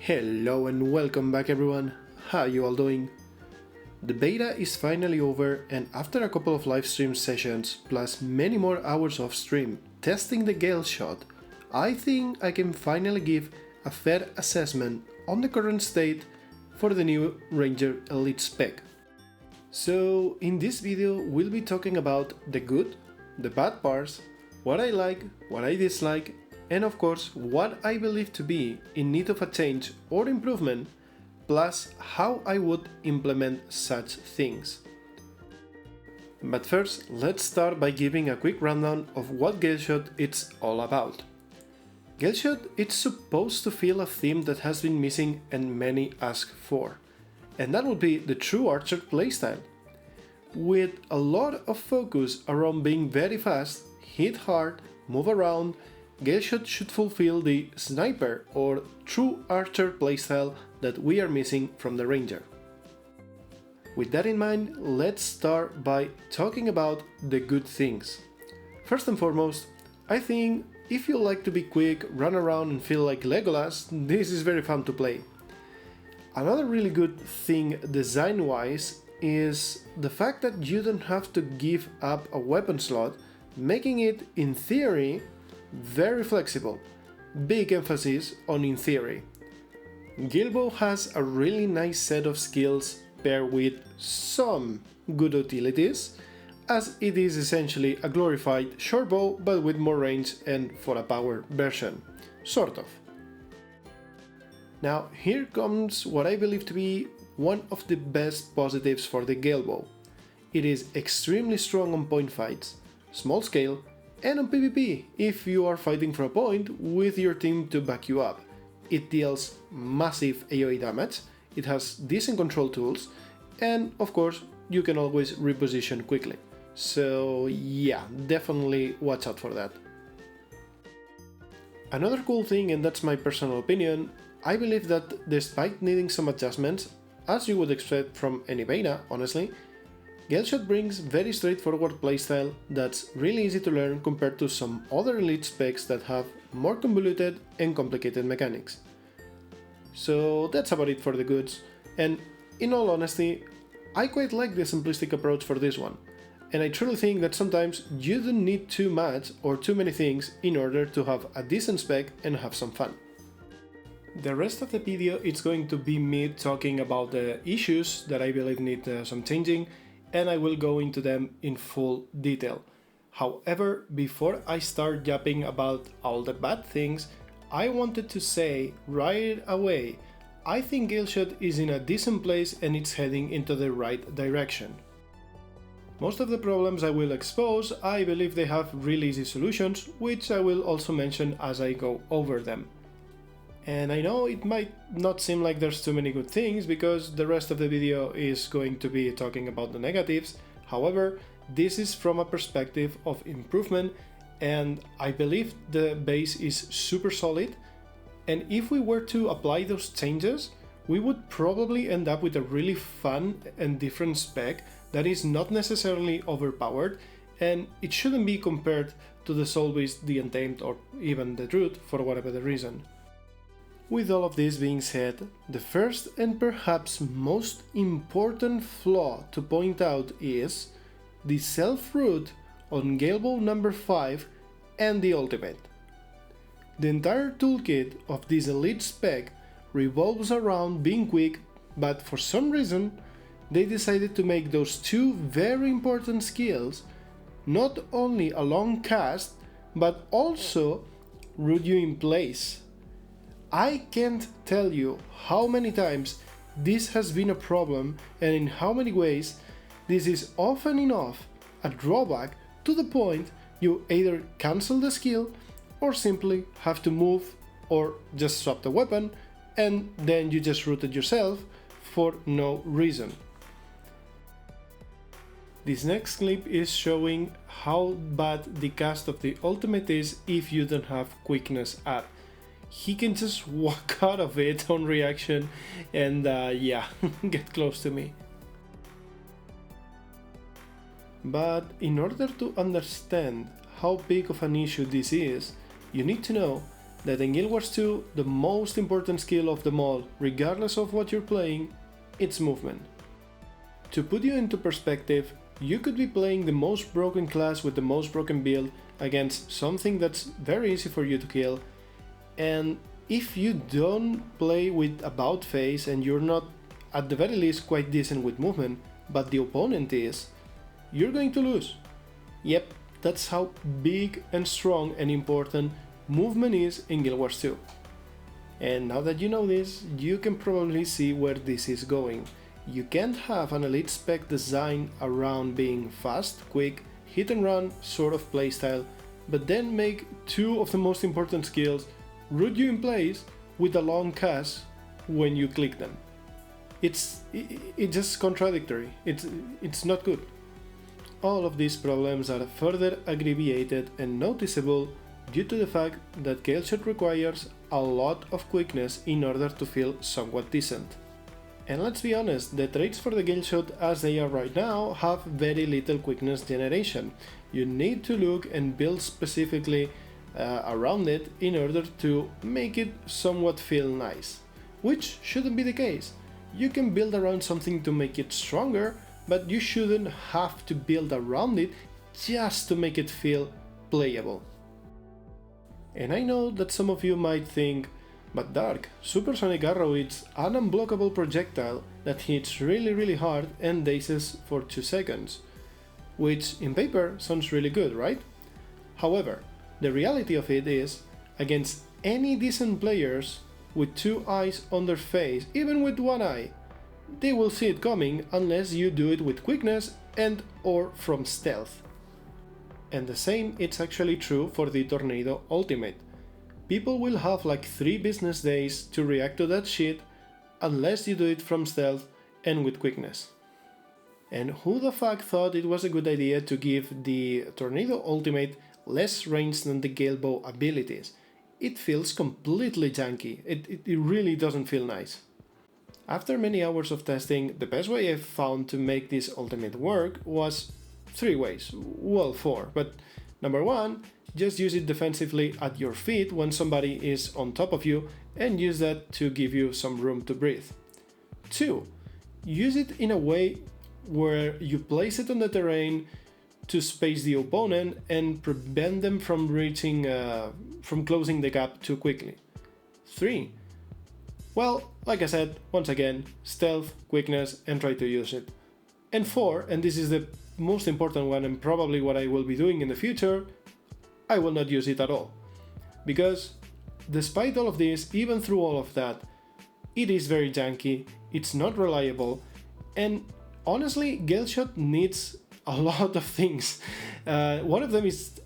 Hello and welcome back everyone, how you all doing? The beta is finally over, and after a couple of live stream sessions plus many more hours of stream testing the Galeshot, I think I can finally give a fair assessment on the current state for the new Ranger Elite spec. So in this video we'll be talking about the good, the bad parts, what I like, what I dislike, and of course what I believe to be in need of a change or improvement, plus how I would implement such things. But first, let's start by giving a quick rundown of what Galeshot is all about. Galeshot is supposed to fill a theme that has been missing and many ask for, and that would be the true archer playstyle. With a lot of focus around being very fast, hit hard, move around, Galeshot should fulfill the sniper or true archer playstyle that we are missing from the Ranger. With that in mind, let's start by talking about the good things. First and foremost, I think if you like to be quick, run around and feel like Legolas, this is very fun to play. Another really good thing design-wise is the fact that you don't have to give up a weapon slot, making it, in theory, very flexible. Big emphasis on in theory. Guilbow has a really nice set of skills paired with some good utilities, as it is essentially a glorified shortbow but with more range and for a power version, sort of. Now here comes what I believe to be one of the best positives for the Guilbow. It is extremely strong on point fights, small scale, and on PvP if you are fighting for a point with your team to back you up. It deals massive AoE damage, it has decent control tools, and of course you can always reposition quickly. So yeah, definitely watch out for that. Another cool thing, and that's my personal opinion, I believe that despite needing some adjustments, as you would expect from any beta, honestly, Galeshot brings very straightforward playstyle that's really easy to learn compared to some other elite specs that have more convoluted and complicated mechanics. So that's about it for the goods, and in all honesty, I quite like the simplistic approach for this one, and I truly think that sometimes you don't need too much or too many things in order to have a decent spec and have some fun. The rest of the video is going to be me talking about the issues that I believe need some changing, and I will go into them in full detail. However, before I start yapping about all the bad things, I wanted to say right away, I think Galeshot is in a decent place and it's heading into the right direction. Most of the problems I will expose, I believe they have really easy solutions, which I will also mention as I go over them. And I know it might not seem like there's too many good things because the rest of the video is going to be talking about the negatives. However, this is from a perspective of improvement, and I believe the base is super solid, and if we were to apply those changes, we would probably end up with a really fun and different spec that is not necessarily overpowered, and it shouldn't be compared to the Soul Beast, the Untamed, or even the Druid for whatever the reason. With all of this being said, the first and perhaps most important flaw to point out is the self-root on Guilbow number 5 and the ultimate. The entire toolkit of this elite spec revolves around being quick, but for some reason they decided to make those two very important skills not only a long cast, but also root you in place. I can't tell you how many times this has been a problem and in how many ways this is often enough a drawback to the point you either cancel the skill or simply have to move or just swap the weapon and then you just root it yourself for no reason. This next clip is showing how bad the cast of the ultimate is if you don't have quickness up. He can just walk out of it on reaction and yeah, get close to me. But in order to understand how big of an issue this is, you need to know that in Guild Wars 2, the most important skill of them all, regardless of what you're playing, it's movement. To put you into perspective, you could be playing the most broken class with the most broken build against something that's very easy for you to kill, and if you don't play with about phase and you're not at the very least quite decent with movement, but the opponent is, you're going to lose. Yep, that's how big and strong and important movement is in Guild Wars 2. And now that you know this, you can probably see where this is going. You can't have an elite spec design around being fast, quick, hit and run sort of playstyle, but then make two of the most important skills root you in place with a long cast when you click them. It's just contradictory. It's not good. All of these problems are further aggravated and noticeable due to the fact that Galeshot requires a lot of quickness in order to feel somewhat decent. And let's be honest, the traits for the Galeshot as they are right now have very little quickness generation. You need to look and build specifically around it in order to make it somewhat feel nice, which shouldn't be the case. You can build around something to make it stronger, but you shouldn't have to build around it just to make it feel playable. And I know that some of you might think, but Dark, Supersonic Arrow is an unblockable projectile that hits really hard and dazes for 2 seconds, which in paper sounds really good, right? However, the reality of it is, against any decent players with 2 eyes on their face, even with 1 eye, they will see it coming unless you do it with quickness and or from stealth. And the same it's actually true for the Tornado Ultimate. People will have like 3 business days to react to that shit unless you do it from stealth and with quickness. And who the fuck thought it was a good idea to give the Tornado Ultimate less range than the Gale Bow abilities? It feels completely janky. It really doesn't feel nice. After many hours of testing, the best way I've found to make this ultimate work was 3 ways. Well, 4, but number 1, just use it defensively at your feet when somebody is on top of you and use that to give you some room to breathe. 2, use it in a way where you place it on the terrain to space the opponent and prevent them from from closing the gap too quickly. 3, well, like I said, once again, stealth, quickness, and try to use it. And 4, and this is the most important one and probably what I will be doing in the future, I will not use it at all. Because despite all of this, even through all of that, it is very janky, it's not reliable, and honestly, Galeshot needs a lot of things. One of them is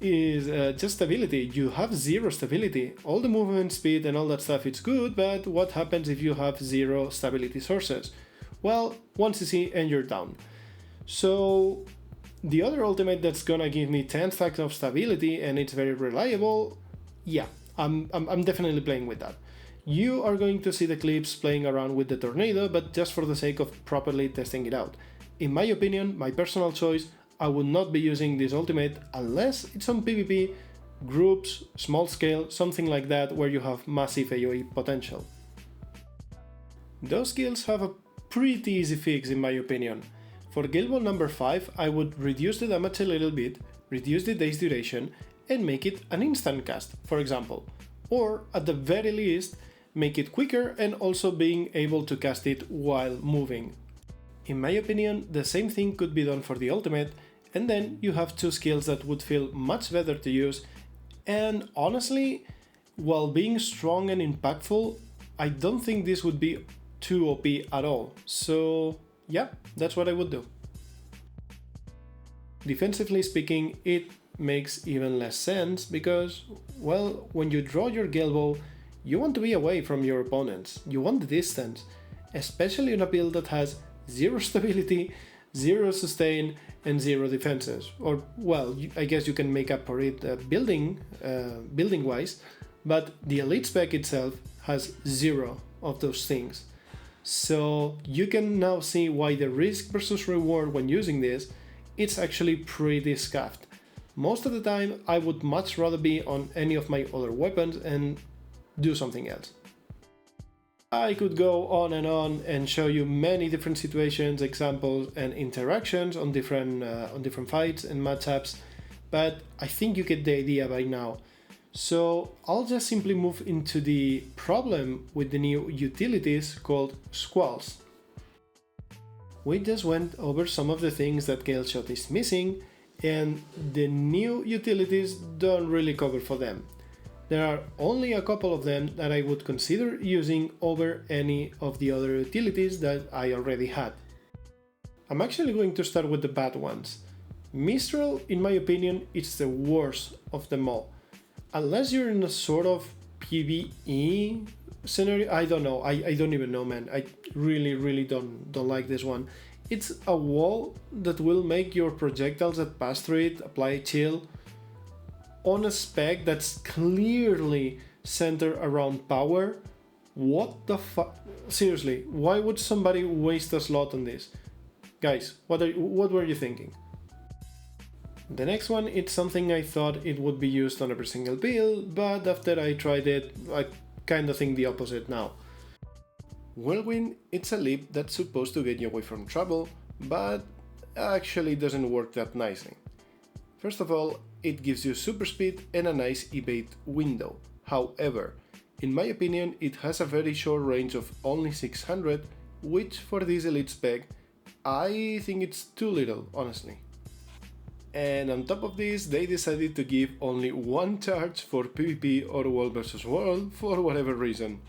just stability. You have 0 stability. All the movement speed and all that stuff, it's good, but what happens if you have 0 stability sources? Well, 1 CC and you're down. So the other ultimate that's gonna give me 10 stacks of stability and it's very reliable, yeah, I'm definitely playing with that. You are going to see the clips playing around with the Tornado, but just for the sake of properly testing it out. In my opinion, my personal choice, I would not be using this ultimate unless it's on PvP, groups, small scale, something like that where you have massive AoE potential. Those skills have a pretty easy fix in my opinion. For Guild Ball number 5, I would reduce the damage a little bit, reduce the daze duration, and make it an instant cast, for example. Or, at the very least, make it quicker and also being able to cast it while moving. In my opinion, the same thing could be done for the ultimate, and then you have 2 skills that would feel much better to use, and honestly, while being strong and impactful, I don't think this would be too OP at all, so yeah, that's what I would do. Defensively speaking, it makes even less sense because, well, when you draw your Gale Bow, you want to be away from your opponents, you want the distance, especially in a build that has 0 stability, 0 sustain, and 0 defenses. Or, well, I guess you can make up for it building wise, but the elite spec itself has 0 of those things. So you can now see why the risk versus reward when using this, it's actually pretty scuffed. Most of the time I would much rather be on any of my other weapons, and do something else. I could go on and show you many different situations, examples, and interactions on different fights and matchups, but I think you get the idea by now. So I'll just simply move into the problem with the new utilities called squalls. We just went over some of the things that Galeshot is missing, and the new utilities don't really cover for them. There are only a couple of them that I would consider using over any of the other utilities that I already had. I'm actually going to start with the bad ones. Mistral, in my opinion, is the worst of them all. Unless you're in a sort of PvE scenario, I don't know, I don't even know, man. I really don't like this one. It's a wall that will make your projectiles that pass through it apply chill on a spec that's clearly centered around power. What the fuck? Seriously, why would somebody waste a slot on this? Guys, what were you thinking? The next one, it's something I thought it would be used on every single build, but after I tried it, I kinda think the opposite now. Whirlwind, it's a leap that's supposed to get you away from trouble, but actually doesn't work that nicely. First of all, it gives you super speed and a nice evade window. However, in my opinion, it has a very short range of only 600, which for this elite spec, I think it's too little, honestly. And on top of this, they decided to give only one charge for PvP or world versus world for whatever reason.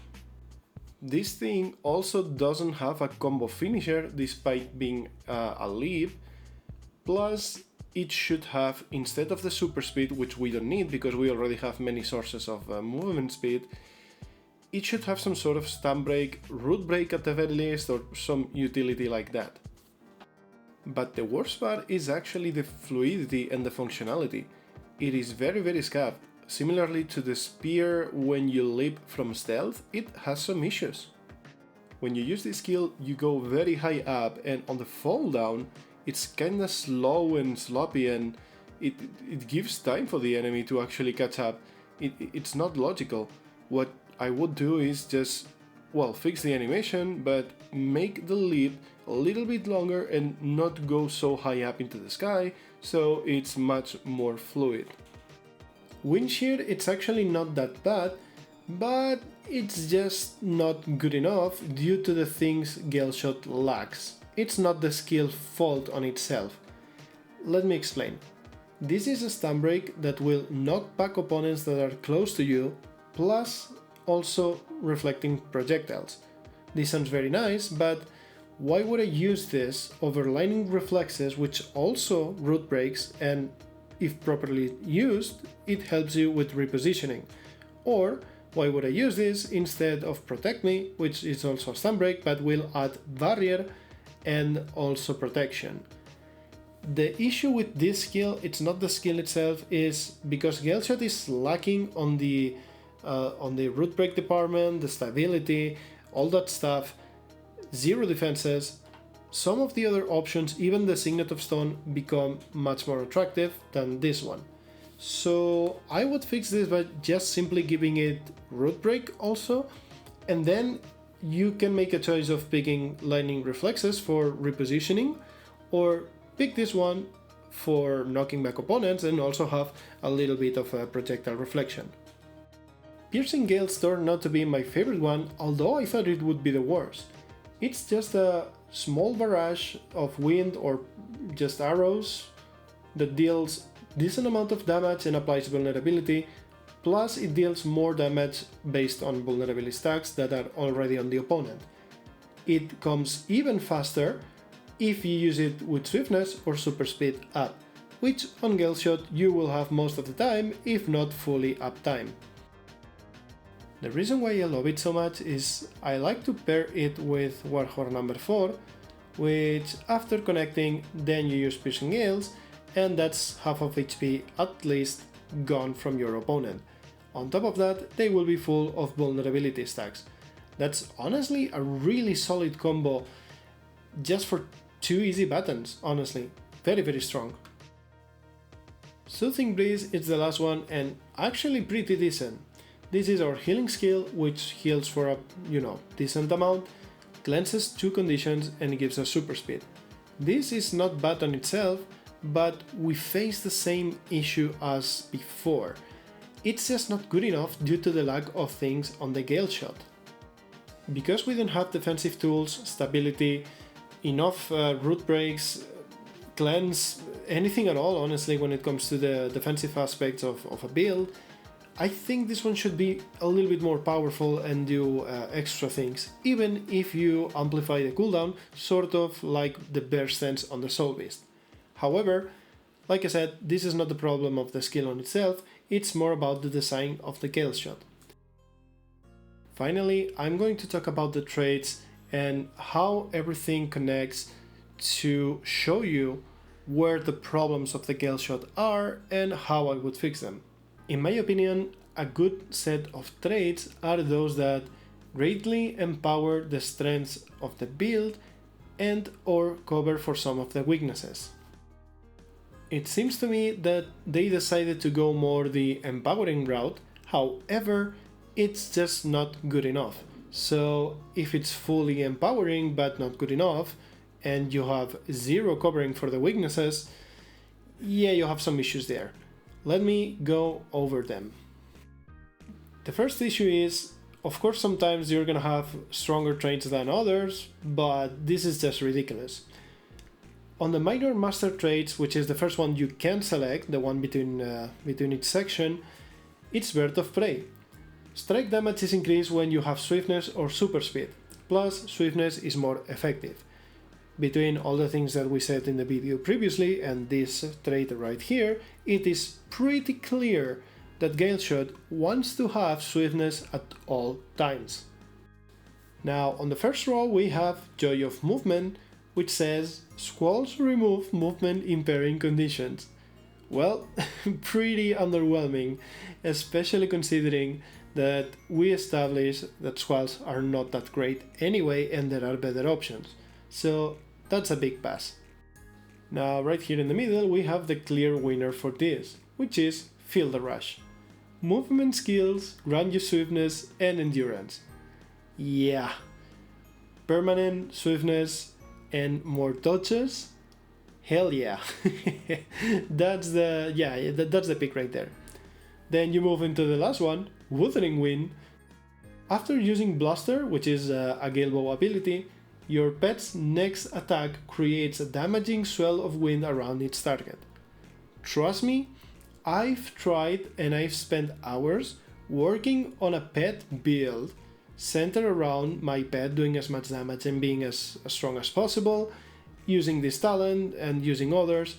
This thing also doesn't have a combo finisher despite being a leap, plus it should have, instead of the super speed, which we don't need because we already have many sources of movement speed, it should have some sort of stun break, root break at the very least, or some utility like that. But the worst part is actually the fluidity and the functionality. It is very scabbed. Similarly to the spear, when you leap from stealth, it has some issues. When you use this skill, you go very high up, and on the fall down, it's kinda slow and sloppy, and it gives time for the enemy to actually catch up. It's not logical. What I would do is just, well, fix the animation, but make the leap a little bit longer and not go so high up into the sky, so it's much more fluid. Wind shear, it's actually not that bad, but it's just not good enough due to the things Galeshot lacks. It's not the skill fault on itself. Let me explain. This is a stun break that will knock back opponents that are close to you, plus also reflecting projectiles. This sounds very nice, but why would I use this over lightning reflexes, which also root breaks, and if properly used, it helps you with repositioning? Or why would I use this instead of Protect Me, which is also a stun break but will add barrier and also protection? The issue with this skill, it's not the skill itself, is because Galeshot is lacking on the root break department, the stability, all that stuff, zero defenses. Some of the other options, even the Signet of Stone, become much more attractive than this one. So I would fix this by just simply giving it root break also, and then you can make a choice of picking lightning reflexes for repositioning, or pick this one for knocking back opponents and also have a little bit of a projectile reflection. Piercing Gales turned out to be my favorite one, although I thought it would be the worst. It's just a small barrage of wind or just arrows that deals decent amount of damage and applies vulnerability, plus it deals more damage based on vulnerability stacks that are already on the opponent. It comes even faster if you use it with swiftness or super speed up, which on Galeshot you will have most of the time, if not fully uptime. The reason why I love it so much is I like to pair it with Warhorn number 4, which after connecting, then you use Piercing Gales, and that's half of HP at least gone from your opponent. On top of that, they will be full of vulnerability stacks. That's honestly a really solid combo just for 2 easy buttons, honestly. Very strong. Soothing Breeze is the last one and actually pretty decent. This is our healing skill, which heals for a decent amount, cleanses 2 conditions, and gives us super speed. This is not bad on itself, but we face the same issue as before. It's just not good enough due to the lack of things on the Galeshot. Because we don't have defensive tools, stability, enough root breaks, cleanse, anything at all honestly when it comes to the defensive aspects of a build, I think this one should be a little bit more powerful and do extra things, even if you amplify the cooldown, sort of like the bear stance on the Soul Beast. However, like I said, this is not the problem of the skill on itself, it's more about the design of the Galeshot. Finally, I'm going to talk about the traits and how everything connects to show you where the problems of the Galeshot are and how I would fix them. In my opinion, a good set of traits are those that greatly empower the strengths of the build and or cover for some of the weaknesses. It seems to me that they decided to go more the empowering route, however, it's just not good enough. So if it's fully empowering but not good enough, and you have 0 covering for the weaknesses, yeah, you have some issues there. Let me go over them. The first issue is, of course, sometimes you're gonna have stronger traits than others, but this is just ridiculous. On the minor master traits, which is the first one you can select, the one between each section, it's Bird of Prey. Strike damage is increased when you have swiftness or super speed, plus swiftness is more effective. Between all the things that we said in the video previously and this trait right here, it is pretty clear that Galeshot wants to have swiftness at all times. Now on the first row we have Joy of Movement, which says Squalls remove movement impairing conditions. Well, pretty underwhelming, especially considering that we established that Squalls are not that great anyway and there are better options. So that's a big pass. Now right here in the middle we have the clear winner for this, which is Feel the Rush. Movement skills grant you swiftness and endurance. Yeah. Permanent swiftness and more touches? Hell yeah. That's the pick right there. Then you move into the last one, Wuthering Wind. After using Bluster, which is a Galebow ability, your pet's next attack creates a damaging swell of wind around its target. Trust me, I've tried and I've spent hours working on a pet build centered around my pet doing as much damage and being as strong as possible, using this talent and using others.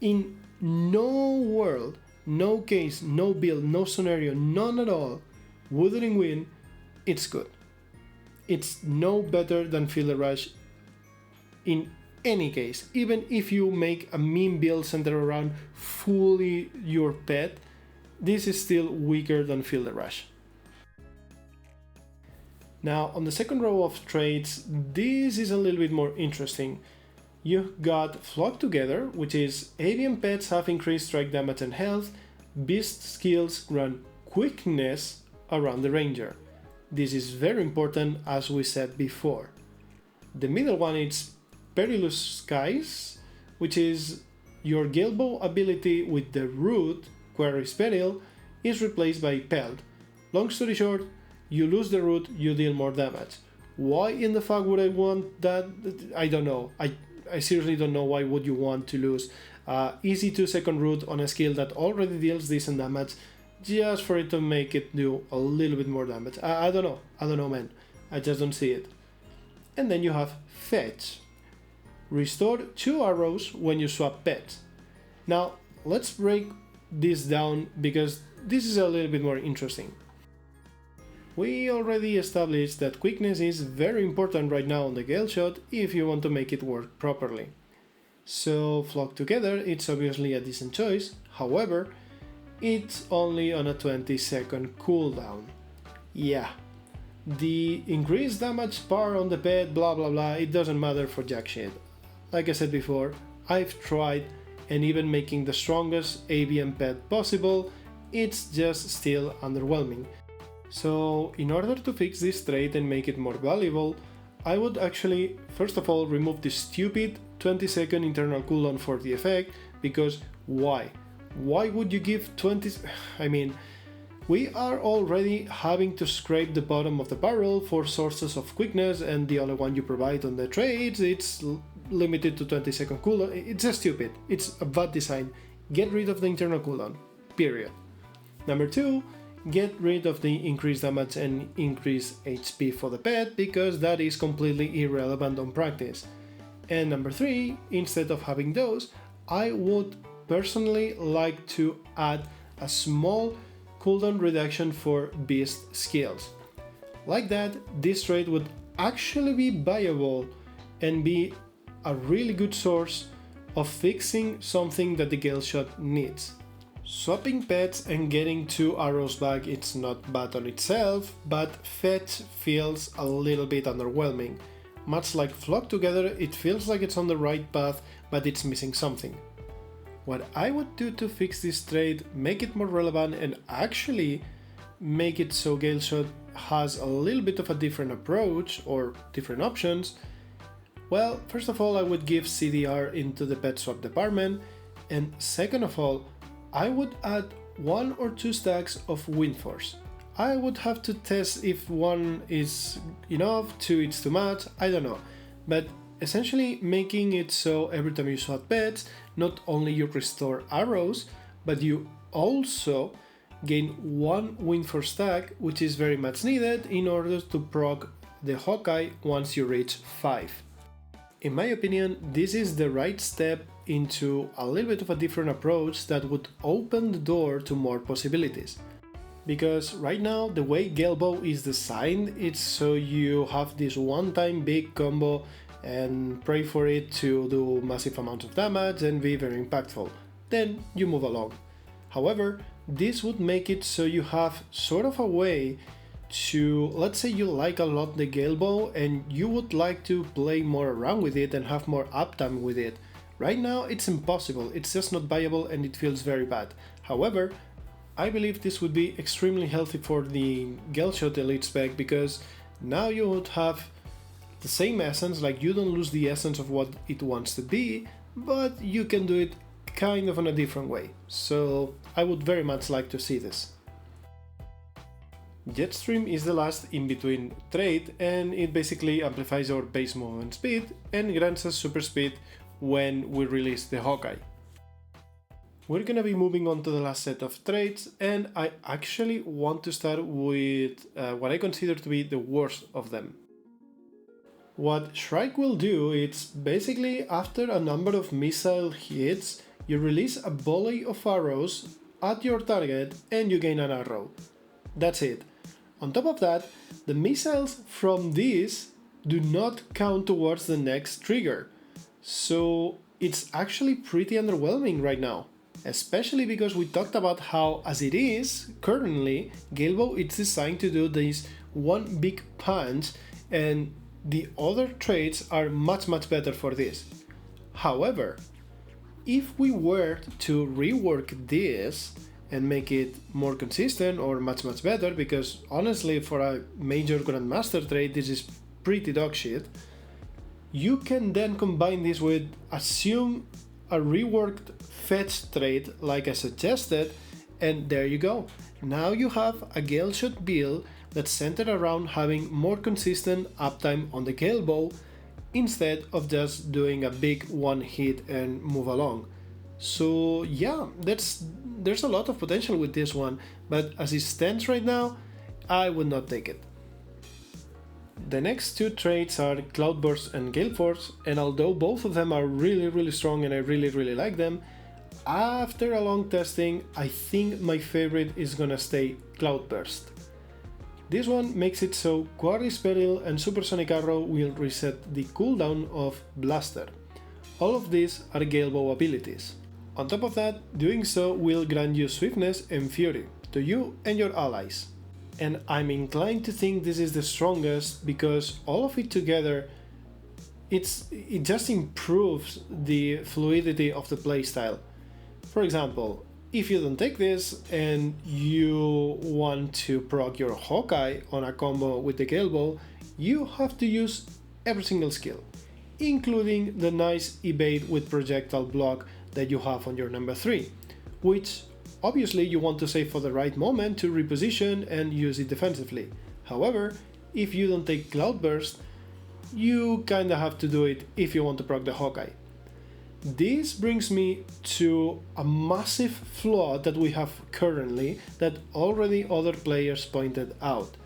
In no world, no case, no build, no scenario, none at all, Wuthering Wind, it's good. It's no better than Feel the Rush in any case. Even if you make a meme build centered around fully your pet, this is still weaker than Feel the Rush. Now on the second row of traits, this is a little bit more interesting. You got Flock Together, which is avian pets have increased strike damage and health, beast skills grant quickness around the ranger. This is very important as we said before. The middle one is Perilous Skies, which is your Galebow ability with the root, Quarry's Peril, is replaced by Pelt. Long story short, you lose the root, you deal more damage. Why in the fuck would I want that? I don't know. I seriously don't know why would you want to lose easy 2-second root on a skill that already deals decent damage just for it to make it do a little bit more damage. I don't know man, I just don't see it. And then you have Fetch. Restore 2 arrows when you swap pets. Now let's break this down because this is a little bit more interesting. We already established that quickness is very important right now on the Galeshot if you want to make it work properly. So Flock Together, it's obviously a decent choice, however, it's only on a 20-second cooldown. Yeah, the increased damage bar on the pet, blah blah blah, it doesn't matter for jack shit. Like I said before, I've tried, and even making the strongest avian pet possible, it's just still underwhelming. So in order to fix this trait and make it more valuable, I would actually first of all remove the stupid 20-second internal cooldown for the effect, because why? Why would you give 20... I mean, we are already having to scrape the bottom of the barrel for sources of quickness, and the only one you provide on the trades, it's limited to 20-second cooldown. It's just stupid. It's a bad design. Get rid of the internal cooldown. Period. Number 2, get rid of the increased damage and increased HP for the pet, because that is completely irrelevant on practice. And number 3, instead of having those, I would personally like to add a small cooldown reduction for beast skills. Like that, this trait would actually be viable and be a really good source of fixing something that the Galeshot needs. Swapping pets and getting 2 arrows back, it's not bad on itself, but fetch feels a little bit underwhelming. Much like flock together, it feels like it's on the right path, but it's missing something. What I would do to fix this trait, make it more relevant, and actually make it so Galeshot has a little bit of a different approach or different options, well, first of all, I would give CDR into the pet swap department, and second of all, I would add 1 or 2 stacks of wind force. I would have to test if 1 is enough, 2 it's too much, I don't know, but essentially making it so every time you swap pets, not only you restore arrows, but you also gain 1 wind force stack, which is very much needed in order to proc the Hawkeye once you reach 5. In my opinion, this is the right step into a little bit of a different approach that would open the door to more possibilities. Because right now, the way Galebow is designed, it's so you have this one-time big combo and pray for it to do massive amounts of damage and be very impactful. Then you move along. However, this would make it so you have sort of a way to, let's say you like a lot the Galebow and you would like to play more around with it and have more uptime with it. Right now it's impossible, it's just not viable and it feels very bad. However, I believe this would be extremely healthy for the Galeshot Elite spec, because now you would have the same essence, like you don't lose the essence of what it wants to be, but you can do it kind of in a different way. So I would very much like to see this. Jetstream is the last in-between trait, and it basically amplifies our base movement speed and grants us super speed when we release the Hawkeye. We're gonna be moving on to the last set of traits, and I actually want to start with what I consider to be the worst of them. What Shrike will do is basically after a number of missile hits, you release a volley of arrows at your target and you gain an arrow. That's it. On top of that, the missiles from this do not count towards the next trigger. So it's actually pretty underwhelming right now. Especially because we talked about how, as it is, currently, Galebow is designed to do this one big punch, and the other traits are much better for this. However, if we were to rework this and make it more consistent or much better, because honestly for a major Grandmaster trait this is pretty dog shit, you can then combine this with assume a reworked fetch trait like I suggested, and there you go. Now you have a Galeshot build that's centered around having more consistent uptime on the Galebow instead of just doing a big one hit and move along. So yeah, there's a lot of potential with this one, but as it stands right now, I would not take it. The next two traits are Cloudburst and Gale Force, and although both of them are really strong and I really like them, after a long testing, I think my favorite is gonna stay Cloudburst. This one makes it so Quarry Peril and Supersonic Arrow will reset the cooldown of Blaster. All of these are Galebow abilities. On top of that, doing so will grant you Swiftness and Fury to you and your allies. And I'm inclined to think this is the strongest because all of it together, it just improves the fluidity of the playstyle. For example, If you don't take this and you want to proc your Hawkeye on a combo with the Gale Bow, you have to use every single skill, including the nice evade with projectile block that you have on your number 3, which obviously you want to save for the right moment to reposition and use it defensively. However, if you don't take Cloudburst, you kinda have to do it if you want to proc the Hawkeye. This brings me to a massive flaw that we have currently that already other players pointed out.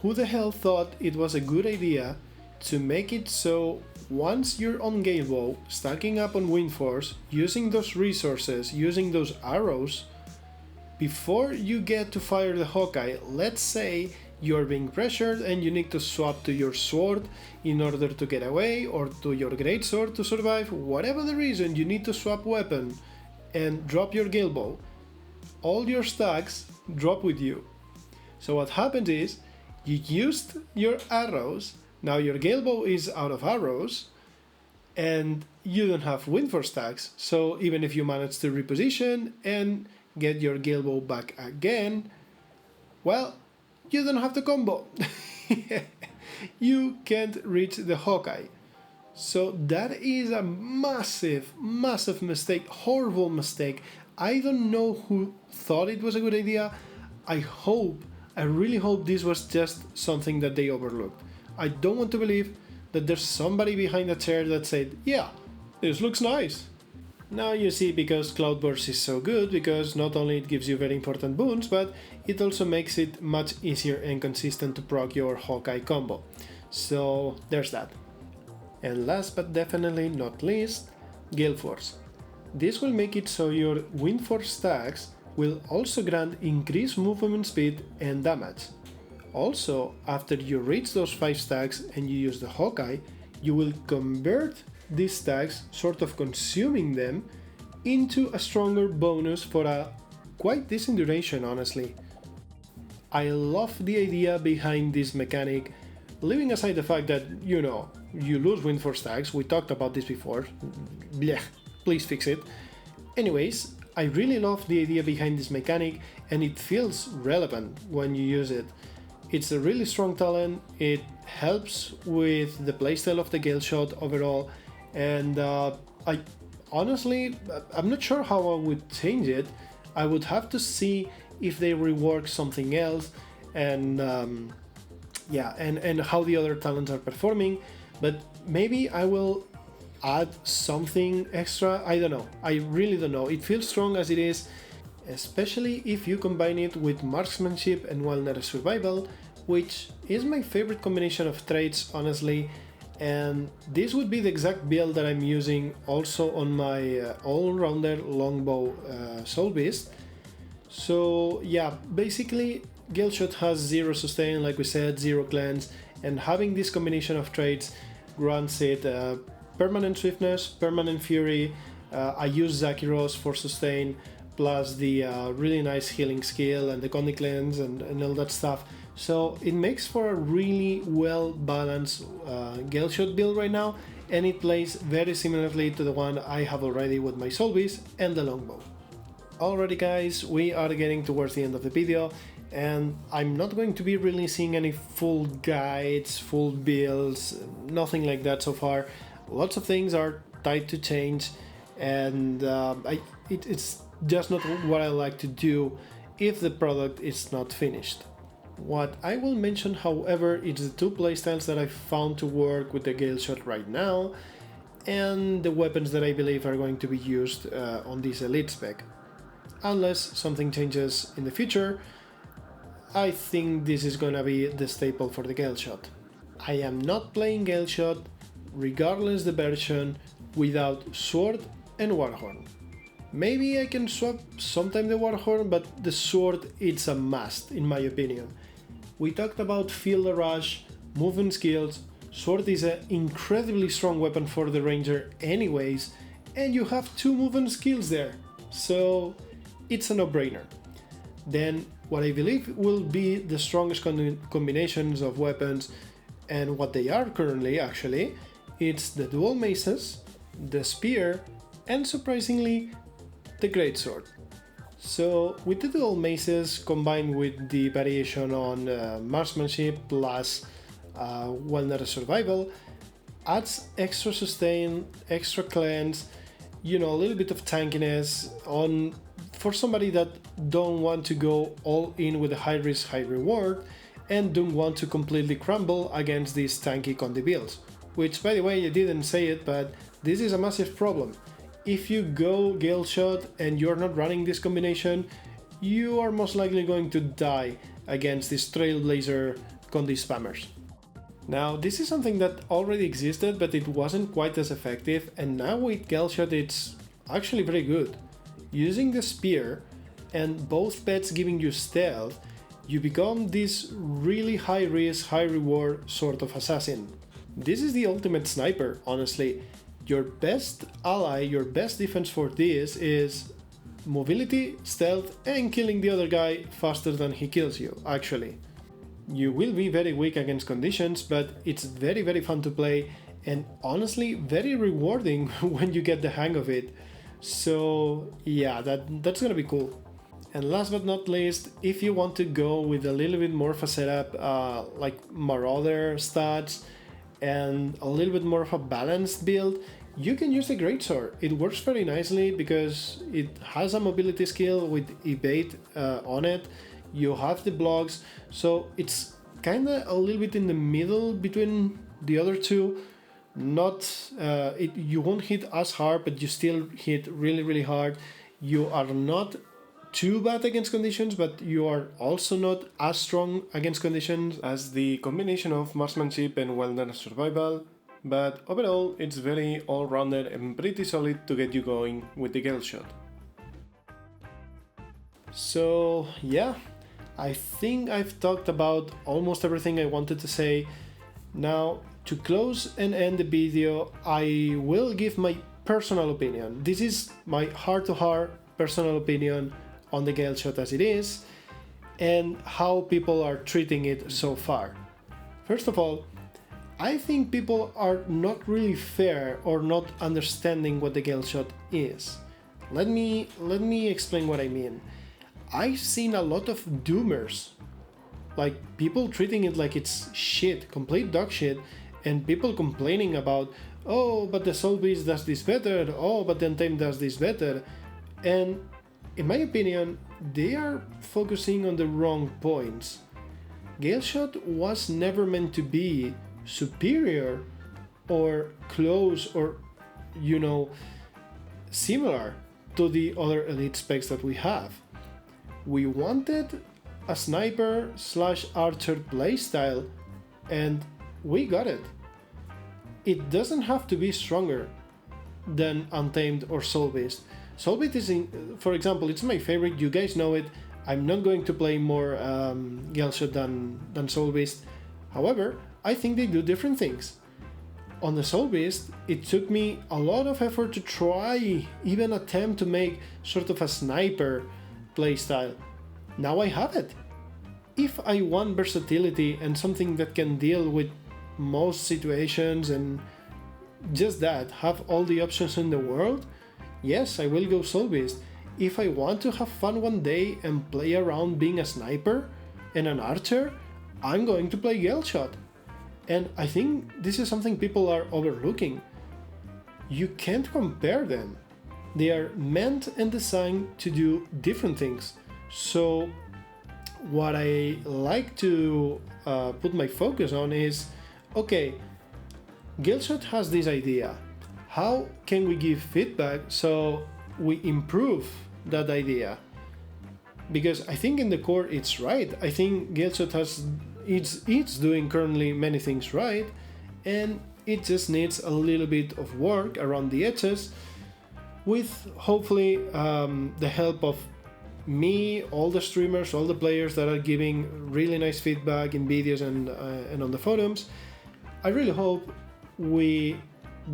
Who the hell thought it was a good idea to make it so once you're on Gale Bow, stacking up on Wind Force, using those resources, using those arrows, before you get to fire the Hawkeye, let's say you're being pressured and you need to swap to your sword in order to get away, or to your greatsword to survive, whatever the reason you need to swap weapon and drop your Gale Bow, all your stacks drop with you. So what happens is, you used your arrows, now your Gale Bow is out of arrows, and you don't have Wind Force stacks, so even if you manage to reposition and get your Gale Bow back again, well, you don't have the combo. You can't reach the Hawkeye. So that is a massive, massive mistake, horrible mistake. I don't know who thought it was a good idea. I really hope this was just something that they overlooked. I don't want to believe that there's somebody behind the chair that said, yeah, this looks nice. Now you see, because Cloudburst is so good, because not only it gives you very important boons, but it also makes it much easier and consistent to proc your Hawkeye combo. So there's that. And last but definitely not least, Gale Force. This will make it so your Wind Force stacks will also grant increased movement speed and damage. Also, after you reach those 5 stacks and you use the Hawkeye, you will convert these stacks, sort of consuming them, into a stronger bonus for a quite decent duration, honestly. I love the idea behind this mechanic, leaving aside the fact that, you know, you lose Wind Force stacks, we talked about this before, blech, please fix it. Anyways, I really love the idea behind this mechanic, and it feels relevant when you use it. It's a really strong talent, it helps with the playstyle of the Galeshot overall, and I honestly, I'm not sure how I would change it. I would have to see if they rework something else, and and how the other talents are performing, but maybe I will add something extra. I don't know, I really don't know. It feels strong as it is, especially if you combine it with marksmanship and wilderness survival, which is my favorite combination of traits, honestly, and this would be the exact build that I'm using also on my all-rounder longbow soul beast. So yeah, basically Galeshot has 0 sustain, like we said, 0 cleanse, and having this combination of traits grants it permanent swiftness, permanent fury. I use Zakiros for sustain, plus the really nice healing skill and the Condi cleanse and all that stuff. So it makes for a really well balanced Galeshot build right now, and it plays very similarly to the one I have already with my soul beast and the longbow. Alrighty guys, we are getting towards the end of the video, and I'm not going to be releasing any full guides, full builds, nothing like that so far. Lots of things are tied to change, and it's just not what I like to do if the product is not finished. What I will mention, however, is the 2 playstyles that I found to work with the Galeshot right now, and the weapons that I believe are going to be used on this elite spec. Unless something changes in the future, I think this is gonna be the staple for the Galeshot. I am not playing Galeshot, regardless the version, without sword and warhorn. Maybe I can swap sometime the warhorn, but the sword, it's a must in my opinion. We talked about field rush, movement skills. Sword is an incredibly strong weapon for the ranger anyways, and you have 2 movement skills there, so it's a no-brainer. Then what I believe will be the strongest combinations of weapons, and what they are currently actually, it's the dual maces, the spear, and surprisingly, the greatsword. So with the dual maces combined with the variation on marksmanship plus wellness survival adds extra sustain, extra cleanse, a little bit of tankiness on for somebody that don't want to go all in with a high risk, high reward and don't want to completely crumble against these tanky Condi builds. Which, by the way, I didn't say it, but this is a massive problem. If you go Galeshot and you're not running this combination, you are most likely going to die against these Trailblazer Condi spammers. Now, this is something that already existed, but it wasn't quite as effective, and now with Galeshot it's actually very good. Using the spear and both pets giving you stealth, you become this really high risk, high reward sort of assassin. This is the ultimate sniper, honestly. Your best ally, your best defense for this is mobility, stealth, and killing the other guy faster than he kills you, actually. You will be very weak against conditions, but it's very, very fun to play and honestly very rewarding when you get the hang of it. So yeah, that's gonna be cool. And last but not least, if you want to go with a little bit more of a setup, like Marauder stats and a little bit more of a balanced build, you can use the Greatsword. It works very nicely because it has a mobility skill with evade on it. You have the blocks, so it's kinda a little bit in the middle between the other two. You won't hit as hard, but you still hit really, really hard. You are not too bad against conditions, but you are also not as strong against conditions as the combination of marksmanship and wellness survival. But overall, it's very all-rounded and pretty solid to get you going with the Galeshot. So yeah, I think I've talked about almost everything I wanted to say. Now, to close and end the video, I will give my personal opinion. This is my heart-to-heart personal opinion on the Galeshot as it is, and how people are treating it so far. First of all, I think people are not really fair or not understanding what the Galeshot is. Let me explain what I mean. I've seen a lot of doomers, like people treating it like it's shit, complete dog shit, and people complaining about, oh, but the Soul Beast does this better, oh, but the Untamed does this better. And in my opinion, they are focusing on the wrong points. Galeshot was never meant to be superior or close or, similar to the other elite specs that we have. We wanted a sniper/archer playstyle, and we got it. It doesn't have to be stronger than Untamed or Soul Beast. Soul Beast is, for example, it's my favorite, you guys know it. I'm not going to play more Galeshot than Soul Beast. However, I think they do different things. On the Soul Beast, it took me a lot of effort to try, even attempt to make sort of a sniper playstyle. Now I have it. If I want versatility and something that can deal with most situations and just that, have all the options in the world, yes, I will go Soul Beast. If I want to have fun one day and play around being a sniper and an archer, I'm going to play Galeshot. And I think this is something people are overlooking. You can't compare them. They are meant and designed to do different things. So what I like to put my focus on is, okay, Galeshot has this idea. How can we give feedback so we improve that idea? Because I think in the core it's right. I think Galeshot it's doing currently many things right, and it just needs a little bit of work around the edges, with hopefully the help of me, all the streamers, all the players that are giving really nice feedback in videos and on the forums. I really hope we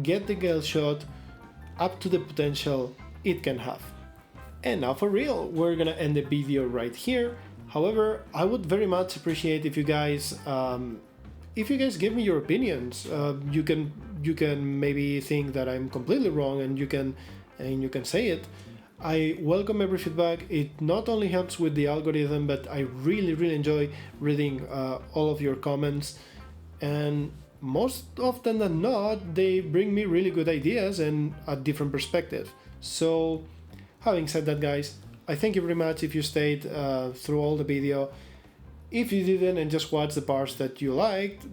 get the Galeshot up to the potential it can have. And now for real, we're gonna end the video right here. However, I would very much appreciate if you guys give me your opinions. You can maybe think that I'm completely wrong, and you can say it. I welcome every feedback. It not only helps with the algorithm, but I really enjoy reading all of your comments. And most often than not, they bring me really good ideas and a different perspective. So, having said that, guys, I thank you very much if you stayed through all the video. If you didn't and just watched the parts that you liked,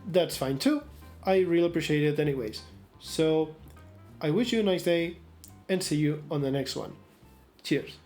that's fine too. I really appreciate it anyways. So, I wish you a nice day and see you on the next one. Cheers.